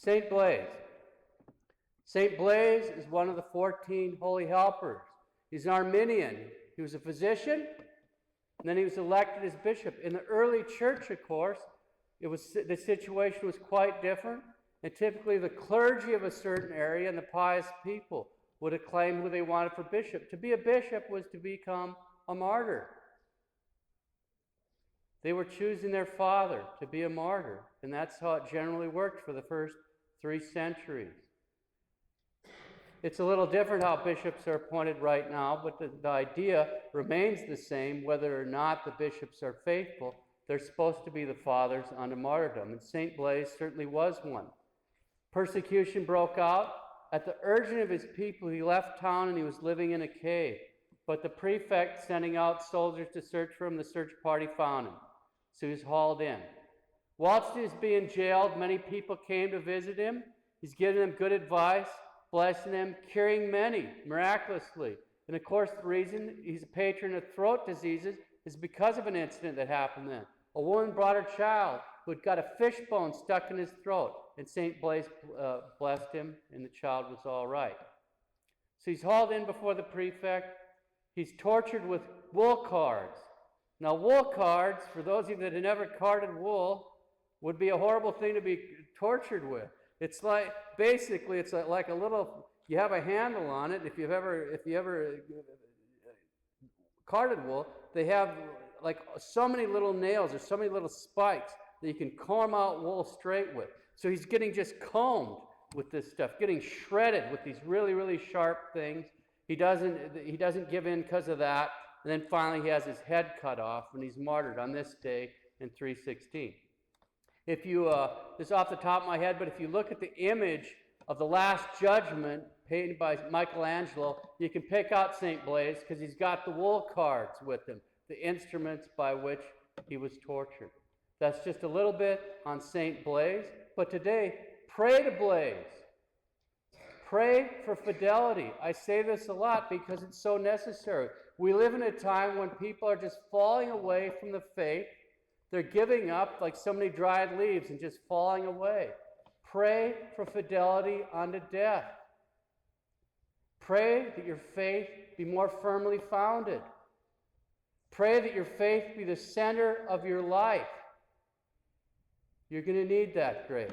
Saint Blaise. Saint Blaise is one of the 14 holy helpers. He's an Arminian. He was a physician, and then he was elected as bishop. In the early church, of course, the situation was quite different, and typically the clergy of a certain area and the pious people would acclaim who they wanted for bishop. To be a bishop was to become a martyr. They were choosing their father to be a martyr, and that's how it generally worked for the first 3 centuries. It's a little different how bishops are appointed right now, but the idea remains the same. Whether or not the bishops are faithful, they're supposed to be the fathers unto martyrdom, and Saint Blaise certainly was one. Persecution broke out. At the urging of his people, he left town and he was living in a cave. But the prefect, sending out soldiers to search for him, the search party found him. So he was hauled in. Whilst he was being jailed, many people came to visit him. He's giving them good advice, blessing them, curing many miraculously. And of course, the reason he's a patron of throat diseases is because of an incident that happened then. A woman brought her child who had got a fishbone stuck in his throat, and Saint Blaise blessed him, and the child was all right. So he's hauled in before the prefect. He's tortured with wool cards. Now, wool cards, for those of you that have never carded wool, would be a horrible thing to be tortured with. It's like, basically, it's like a little, you have a handle on it. If you ever carded wool, they have like so many little nails or so many little spikes that you can comb out wool straight with. So he's getting just combed with this stuff, getting shredded with these really, really sharp things. He doesn't give in because of that. And then finally he has his head cut off when he's martyred on this day in 316. If you, this is off the top of my head, but if you look at the image of the Last Judgment painted by Michelangelo, you can pick out Saint Blaise because he's got the wool cards with him, the instruments by which he was tortured. That's just a little bit on Saint Blaise. But today, pray to Blaise. Pray for fidelity. I say this a lot because it's so necessary. We live in a time when people are just falling away from the faith. They're giving up like so many dried leaves and just falling away. Pray for fidelity unto death. Pray that your faith be more firmly founded. Pray that your faith be the center of your life. You're going to need that grace.